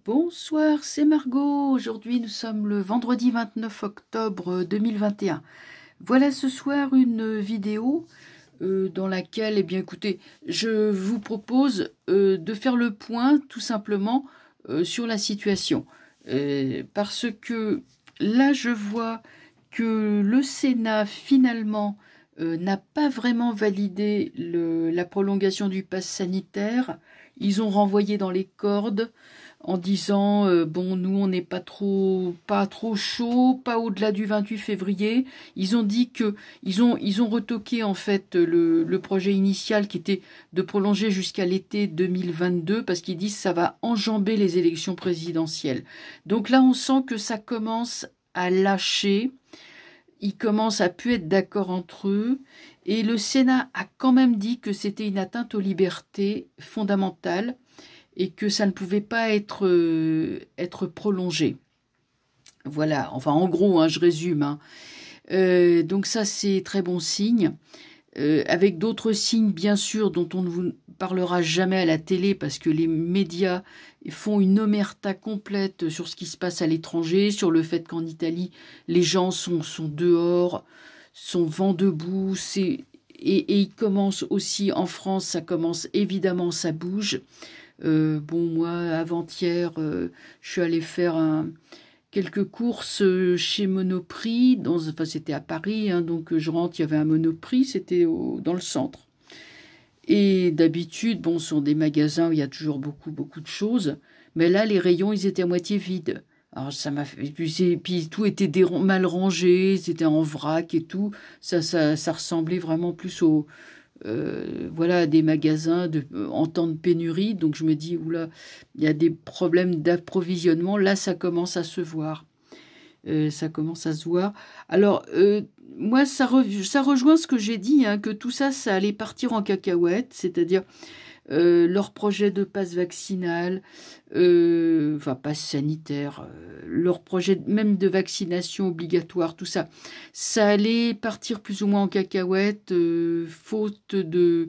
Bonsoir, c'est Margot. Aujourd'hui, nous sommes le vendredi 29 octobre 2021. Voilà ce soir une vidéo dans laquelle, eh bien écoutez, je vous propose de faire le point tout simplement sur la situation. Parce que là, je vois que le Sénat, finalement, n'a pas vraiment validé la prolongation du pass sanitaire. Ils ont renvoyé dans les cordes en disant bon, nous on n'est pas trop chaud, pas au-delà du 28 février. Ils ont dit que ils ont retoqué en fait le projet initial qui était de prolonger jusqu'à l'été 2022 parce qu'ils disent que ça va enjamber les élections présidentielles. Donc là on sent que ça commence à lâcher. Ils commencent à plus être d'accord entre eux et le Sénat a quand même dit que c'était une atteinte aux libertés fondamentales et que ça ne pouvait pas être prolongé. Voilà, enfin en gros, hein, je résume. Donc ça, c'est très bon signe. Avec d'autres signes, bien sûr, dont on ne vous parlera jamais à la télé parce que les médias font une omerta complète sur ce qui se passe à l'étranger, sur le fait qu'en Italie, les gens sont dehors, sont vent debout, et ils commencent aussi en France, ça commence évidemment, ça bouge. Bon, moi, avant-hier, je suis allée faire quelques courses chez Monoprix. Enfin, c'était à Paris, hein, donc je rentre, il y avait un Monoprix, c'était dans le centre. Et d'habitude, bon, ce sont des magasins où il y a toujours beaucoup de choses. Mais là, les rayons, ils étaient à moitié vides. Alors, ça m'a fait... Puis tout était mal rangé, c'était en vrac et tout. Ça ressemblait vraiment plus voilà, des magasins en temps de pénurie. Donc je me dis, oula, il y a des problèmes d'approvisionnement. Là, ça commence à se voir. Ça commence à se voir. Alors, moi, ça rejoint ce que j'ai dit, hein, que tout ça, ça allait partir en cacahuète, c'est-à-dire leur projet de passe vaccinal, enfin passe sanitaire, leur projet même de vaccination obligatoire, tout ça, ça allait partir plus ou moins en cacahuète, faute de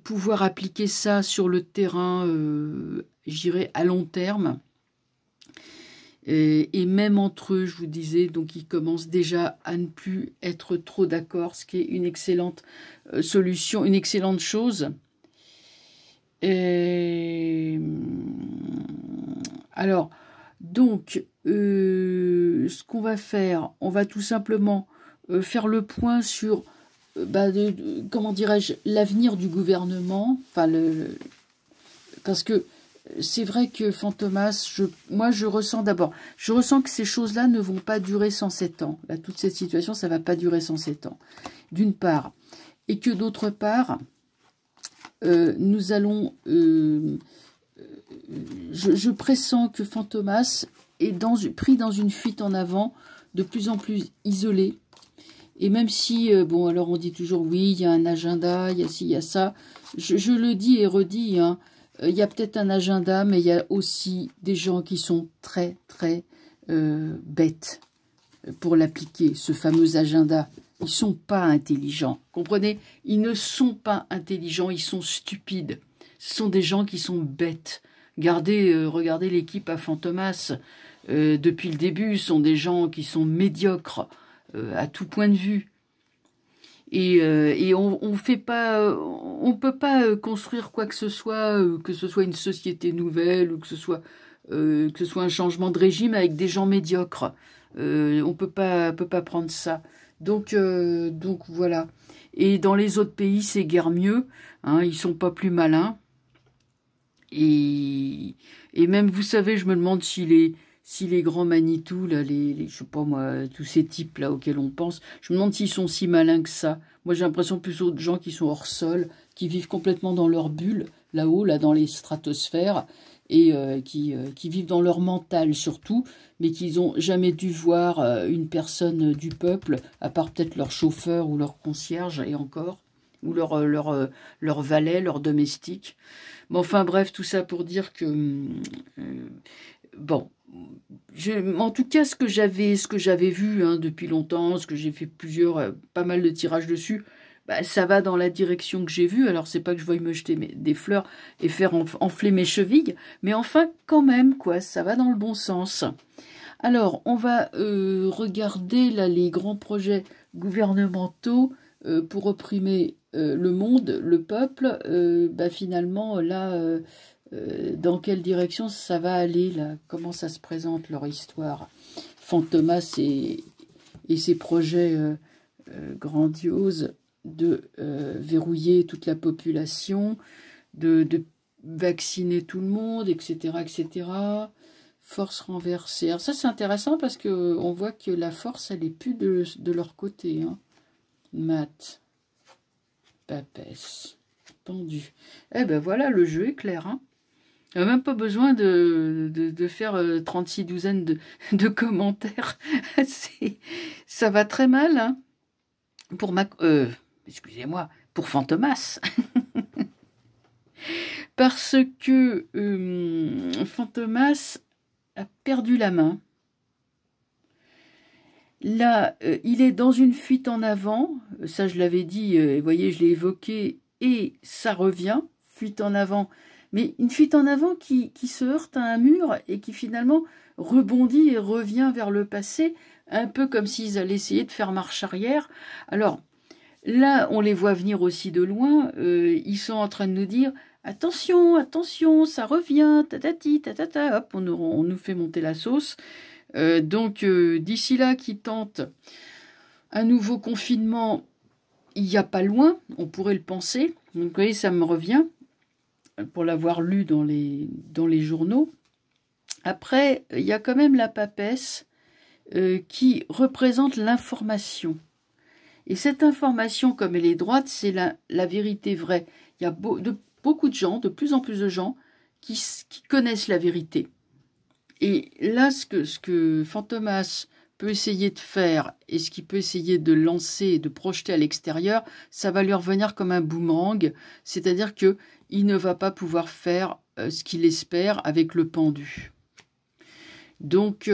pouvoir appliquer ça sur le terrain, je dirais à long terme. Et même entre eux, je vous disais, donc ils commencent déjà à ne plus être trop d'accord, ce qui est une excellente solution, une excellente chose. Alors, donc, ce qu'on va faire, on va tout simplement faire le point sur, comment dirais-je, l'avenir du gouvernement. Enfin, parce que c'est vrai que Fantomas, moi je ressens que ces choses-là ne vont pas durer 107 ans. Là, toute cette situation, ça ne va pas durer 107 ans, d'une part. Et que d'autre part, nous allons... je pressens que Fantomas est pris dans une fuite en avant, de plus en plus isolé. Et même si, bon, alors on dit toujours, oui, il y a un agenda, il y a ci, il y a ça. Je le dis et redis, hein, il y a peut-être un agenda, mais il y a aussi des gens qui sont très, très bêtes pour l'appliquer, ce fameux agenda. Ils ne sont pas intelligents, comprenez? Ils ne sont pas intelligents, ils sont stupides. Ce sont des gens qui sont bêtes. Regardez l'équipe à Fantomas. Depuis le début, ce sont des gens qui sont médiocres à tout point de vue. Et on fait pas, on peut pas construire quoi que ce soit une société nouvelle ou que ce soit un changement de régime avec des gens médiocres. On peut pas prendre ça. Donc voilà. Et dans les autres pays, c'est guère mieux. Hein, ils sont pas plus malins. Et même, vous savez, je me demande si les grands Manitou, là, je sais pas moi, tous ces types-là auxquels on pense, je me demande s'ils sont si malins que ça. Moi, j'ai l'impression plutôt de gens qui sont hors sol, qui vivent complètement dans leur bulle, là-haut, là, dans les stratosphères, et qui vivent dans leur mental surtout, mais qui n'ont jamais dû voir une personne du peuple, à part peut-être leur chauffeur ou leur concierge, et encore, ou leur valet, leur domestique. Mais enfin bref, tout ça pour dire que bon, en tout cas ce que j'avais vu, hein, depuis longtemps, ce que j'ai fait pas mal de tirages dessus, bah, ça va dans la direction que j'ai vue. Alors, c'est pas que je veuille me jeter des fleurs et faire enfler mes chevilles, mais enfin, quand même, quoi, ça va dans le bon sens. Alors, on va regarder là les grands projets gouvernementaux pour opprimer le monde, le peuple. Bah, finalement, là, dans quelle direction ça va aller, là? Comment ça se présente, leur histoire? Fantomas et ses projets grandioses de verrouiller toute la population, de vacciner tout le monde, etc., etc. Force renversée. Alors ça, c'est intéressant parce que on voit que la force, elle est plus de leur côté. Hein. Mat, papesse, pendu. Eh ben voilà, le jeu est clair. Hein. Il n'y a même pas besoin de faire 36 douzaines de commentaires. Ça va très mal. Hein. Pour excusez-moi, pour Fantomas. Parce que Fantomas a perdu la main. Là, il est dans une fuite en avant. Ça, je l'avais dit, vous voyez, je l'ai évoqué, et ça revient, fuite en avant. Mais une fuite en avant qui se heurte à un mur et qui finalement rebondit et revient vers le passé, un peu comme s'ils allaient essayer de faire marche arrière. Alors, là, on les voit venir aussi de loin. Ils sont en train de nous dire « Attention, attention, ça revient, tatati, tatata ». Hop, on nous fait monter la sauce. Donc, d'ici là, qui tente un nouveau confinement, il n'y a pas loin, on pourrait le penser. Donc, vous voyez, ça me revient, pour l'avoir lu dans les journaux. Après, il y a quand même la papesse qui représente l'information. Et cette information, comme elle est droite, c'est la vérité vraie. Il y a beaucoup de gens, de plus en plus de gens, qui connaissent la vérité. Et là, ce que Fantomas peut essayer de faire et ce qu'il peut essayer de lancer et de projeter à l'extérieur, ça va lui revenir comme un boomerang, c'est-à-dire qu'il ne va pas pouvoir faire ce qu'il espère avec le pendu. Donc,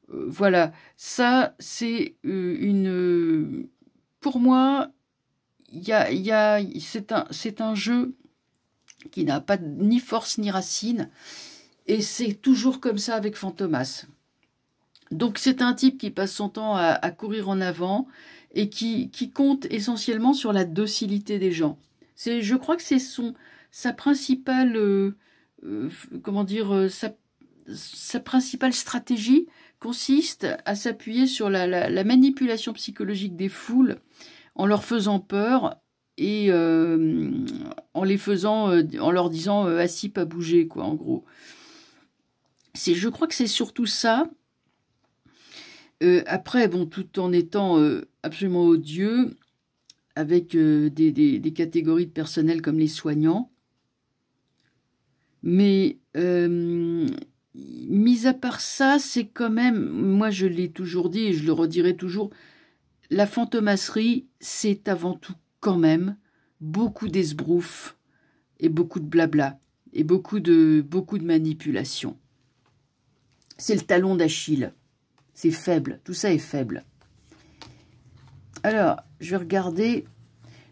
voilà, ça c'est pour moi, c'est un jeu qui n'a pas ni force ni racine, et c'est toujours comme ça avec Fantomas. Donc c'est un type qui passe son temps à courir en avant et qui compte essentiellement sur la docilité des gens. Je crois que c'est sa principale, comment dire, sa principale stratégie consiste à s'appuyer sur la manipulation psychologique des foules en leur faisant peur et en leur disant assis pas bouger, quoi, en gros. Je crois que c'est surtout ça. Après, bon, tout en étant absolument odieux, avec des catégories de personnel comme les soignants. Mais mis à part ça, c'est quand même, moi je l'ai toujours dit et je le redirai toujours, la fantomasserie, c'est avant tout quand même beaucoup d'esbrouf et beaucoup de blabla et beaucoup de manipulation. C'est le talon d'Achille. C'est faible. Tout ça est faible. Alors, je vais regarder.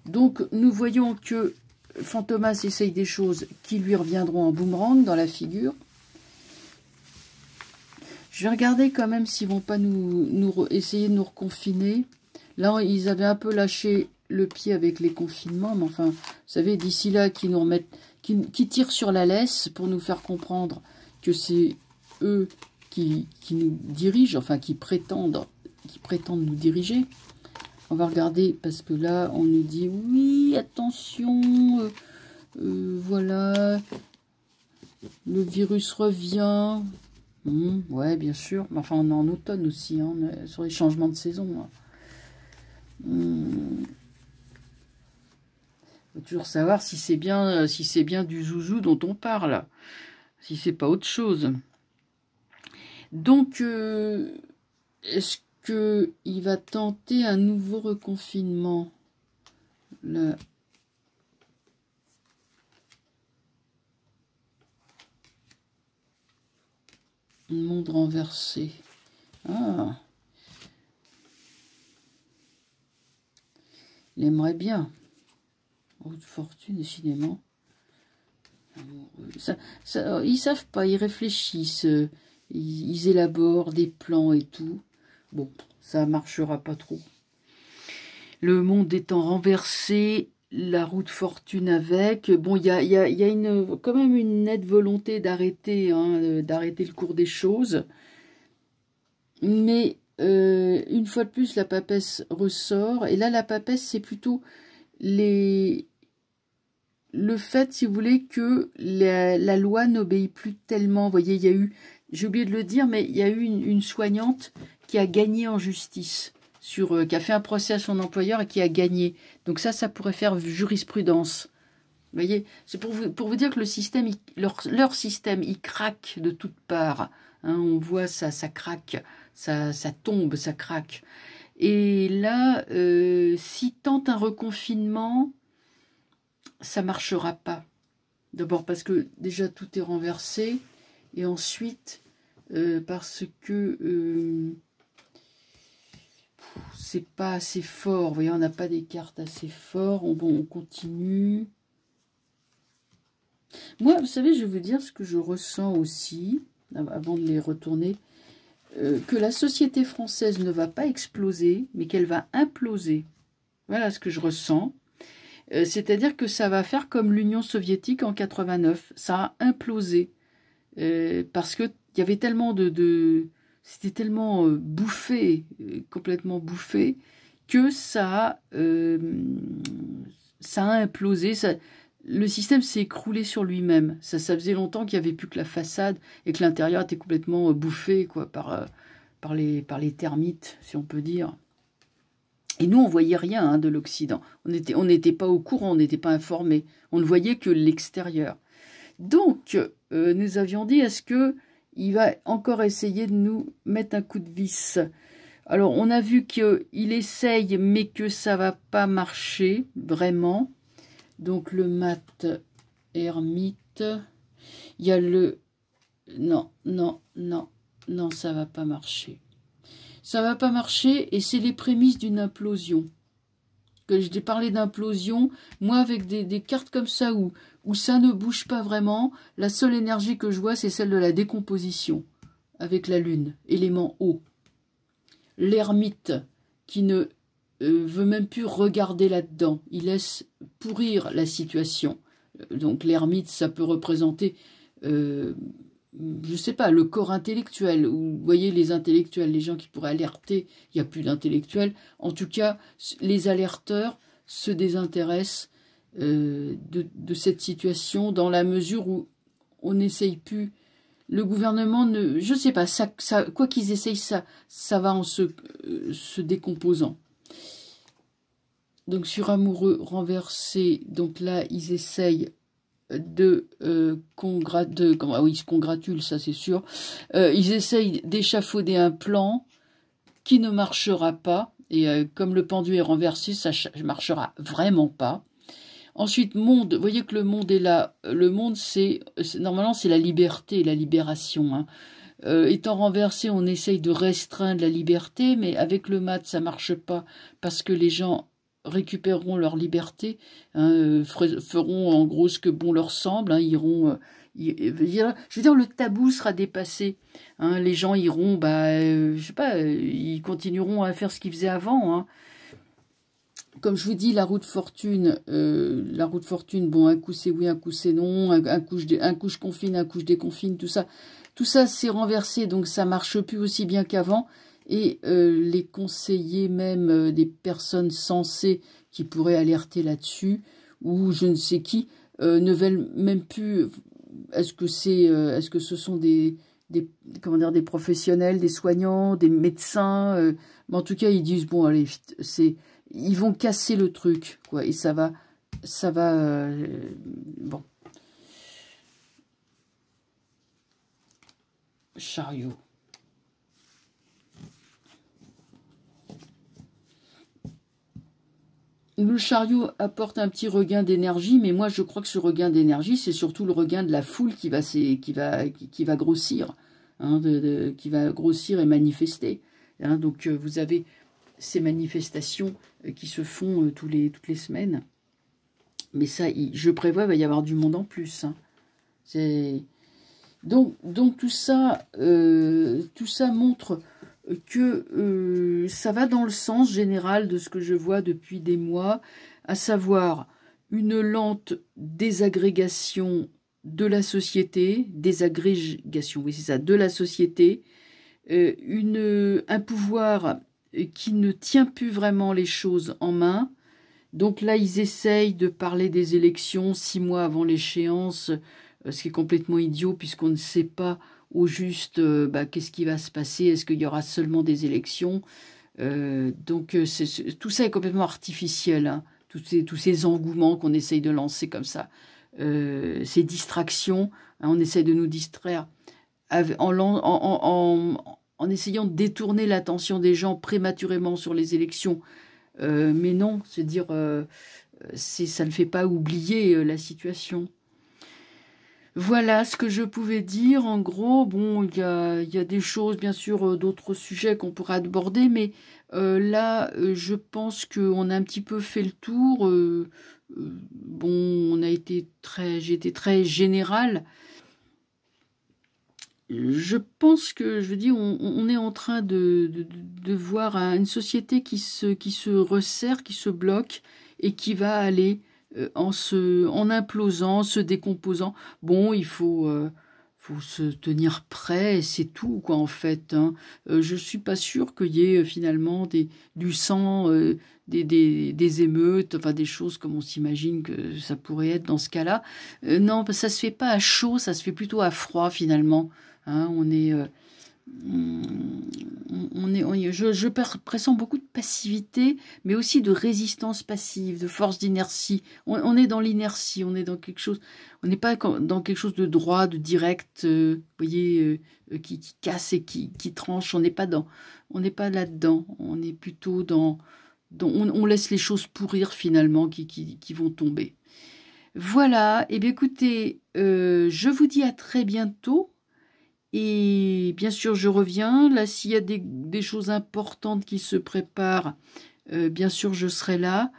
Donc, nous voyons que Fantomas essaye des choses qui lui reviendront en boomerang dans la figure. Je vais regarder quand même s'ils ne vont pas essayer de nous reconfiner. Là, ils avaient un peu lâché le pied avec les confinements. Mais enfin, vous savez, d'ici là, qui tirent sur la laisse pour nous faire comprendre que c'est eux qui nous dirigent, enfin qui prétendent nous diriger. On va regarder parce que là on nous dit oui, attention, voilà, le virus revient. Ouais, bien sûr, mais enfin on est en automne aussi, hein, sur les changements de saison. Faut toujours savoir si c'est bien du zouzou dont on parle, si c'est pas autre chose. Donc, est-ce qu'il va tenter un nouveau reconfinement? Là. Un monde renversé. Ah. Il aimerait bien. Roue de fortune, décidément. Ils savent pas, ils réfléchissent. Ils élaborent des plans et tout. Bon, ça marchera pas trop. Le monde étant renversé, la roue de fortune avec. Bon, il y a quand même une nette volonté d'arrêter d'arrêter le cours des choses. Mais une fois de plus, la papesse ressort. Et là, la papesse, c'est plutôt le fait, si vous voulez, que la loi n'obéit plus tellement. Vous voyez, il y a eu, j'ai oublié de le dire, mais il y a eu une soignante qui a gagné en justice, qui a fait un procès à son employeur et qui a gagné. Donc ça pourrait faire jurisprudence. Vous voyez, c'est pour vous dire que le système, leur système, il craque de toutes parts. Hein, on voit ça craque, ça tombe, ça craque. Et là, si tente un reconfinement, ça marchera pas. D'abord parce que déjà tout est renversé, et ensuite parce que c'est pas assez fort. Vous voyez, on n'a pas des cartes assez fortes. Bon, on continue. Moi, vous savez, je vais vous dire ce que je ressens aussi, avant de les retourner, que la société française ne va pas exploser, mais qu'elle va imploser. Voilà ce que je ressens. C'est-à-dire que ça va faire comme l'Union soviétique en 89. Ça a implosé. Parce qu'il y avait tellement c'était tellement bouffé, complètement bouffé, que ça a implosé. Le système s'est écroulé sur lui-même. Ça faisait longtemps qu'il n'y avait plus que la façade et que l'intérieur était complètement bouffé quoi, par les termites, si on peut dire. Et nous, on ne voyait rien de l'Occident. On n'était pas au courant, on n'était pas informés. On ne voyait que l'extérieur. Donc, nous avions dit, est-ce qu'il va encore essayer de nous mettre un coup de vis? Alors, on a vu qu'il essaye, mais que ça ne va pas marcher, vraiment. Donc, le mat ermite. Il y a le... Non, ça ne va pas marcher. Ça ne va pas marcher, et c'est les prémices d'une implosion. Que je t'ai parlé d'implosion, moi, avec des cartes comme ça, où ça ne bouge pas vraiment, la seule énergie que je vois, c'est celle de la décomposition, avec la lune, élément eau. L'ermite, qui ne veut même plus regarder là-dedans, il laisse pourrir la situation. Donc l'ermite, ça peut représenter, je ne sais pas, le corps intellectuel, ou vous voyez les intellectuels, les gens qui pourraient alerter, il n'y a plus d'intellectuels. En tout cas, les alerteurs se désintéressent de cette situation dans la mesure où on n'essaye plus. Le gouvernement, je ne sais pas, quoi qu'ils essayent, ça va en se décomposant. Donc sur amoureux renversé, donc là ils essayent ils se congratulent, ça c'est sûr. Ils essayent d'échafauder un plan qui ne marchera pas. Et comme le pendu est renversé, ça ne marchera vraiment pas. Ensuite, monde. Vous voyez que le monde est là. Le monde, normalement, c'est la liberté, la libération. Hein. Étant renversé, on essaye de restreindre la liberté, mais avec le mat, ça ne marche pas parce que les gens récupéreront leur liberté, hein, feront en gros ce que bon leur semble, hein, iront... je veux dire, le tabou sera dépassé. Hein, les gens iront, je sais pas, ils continueront à faire ce qu'ils faisaient avant. Hein. Comme je vous dis, la roue de fortune, bon, un coup c'est oui, un coup c'est non, un coup je confine, un coup je déconfine, tout ça s'est renversé, donc ça marche plus aussi bien qu'avant. Et les conseillers même des personnes sensées qui pourraient alerter là-dessus, ou je ne sais qui, ne veulent même plus. Est-ce que ce sont des professionnels, des soignants, des médecins, mais en tout cas ils disent bon allez, ils vont casser le truc quoi, et ça va bon. Chariot. Le chariot apporte un petit regain d'énergie, mais moi je crois que ce regain d'énergie, c'est surtout le regain de la foule qui va grossir, hein, qui va grossir et manifester. Hein, donc vous avez ces manifestations qui se font toutes les semaines. Mais ça, je prévois, il va y avoir du monde en plus. Hein. Donc tout ça montre que ça va dans le sens général de ce que je vois depuis des mois, à savoir une lente désagrégation de la société, désagrégation, oui c'est ça, de la société, un pouvoir qui ne tient plus vraiment les choses en main. Donc là, ils essayent de parler des élections 6 mois avant l'échéance, ce qui est complètement idiot puisqu'on ne sait pas au juste qu'est-ce qui va se passer, est-ce qu'il y aura seulement des élections. Tout ça est complètement artificiel, hein, tous ces engouements qu'on essaye de lancer comme ça, ces distractions, hein, on essaye de nous distraire en essayant de détourner l'attention des gens prématurément sur les élections. Mais non, c'est dire, ça ne fait pas oublier la situation. Voilà ce que je pouvais dire. En gros, bon, il y a des choses, bien sûr, d'autres sujets qu'on pourra aborder, mais là, je pense qu'on a un petit peu fait le tour. Bon, j'ai été très générale. Je pense que, je veux dire, on est en train de voir une société qui se resserre, qui se bloque et qui va aller en implosant, se décomposant. Bon, il faut se tenir prêt, c'est tout, quoi, en fait. Hein. Je suis pas sûre qu'il y ait finalement du sang, des émeutes, enfin des choses comme on s'imagine que ça pourrait être dans ce cas-là. Non, ça se fait pas à chaud, ça se fait plutôt à froid, finalement. Hein, je pressens beaucoup de passivité, mais aussi de résistance passive, de force d'inertie. On est dans l'inertie, on est dans quelque chose, on n'est pas dans quelque chose de droit, de direct, vous voyez, qui casse et qui tranche. On n'est pas là-dedans. On est plutôt on laisse les choses pourrir finalement, qui vont tomber. Voilà. Et bien écoutez, je vous dis à très bientôt. Et bien sûr, je reviens. Là, s'il y a des choses importantes qui se préparent, bien sûr, je serai là.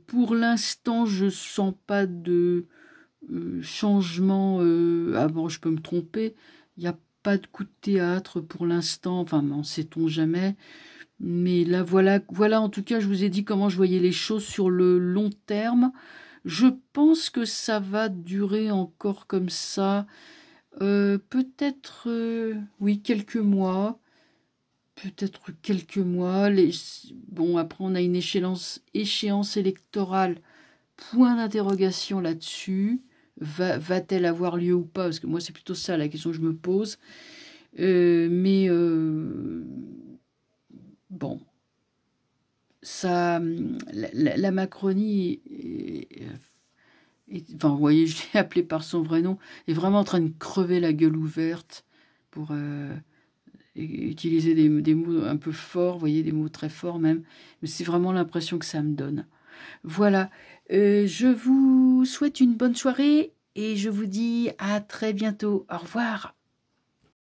Pour l'instant, je ne sens pas de changement. Bon, je peux me tromper. Il n'y a pas de coup de théâtre pour l'instant. Enfin, n'en sait-on jamais. Mais là, voilà, en tout cas, je vous ai dit comment je voyais les choses sur le long terme. Je pense que ça va durer encore comme ça. Peut-être, oui, quelques mois. Peut-être quelques mois. Bon, après, on a une échéance électorale. Point d'interrogation là-dessus. Va-t-elle avoir lieu ou pas? Parce que moi, c'est plutôt ça la question que je me pose. Bon, ça, la Macronie enfin, vous voyez, je l'ai appelé par son vrai nom, est vraiment en train de crever la gueule ouverte pour utiliser des mots un peu forts, vous voyez, des mots très forts même. Mais c'est vraiment l'impression que ça me donne. Voilà, je vous souhaite une bonne soirée et je vous dis à très bientôt. Au revoir.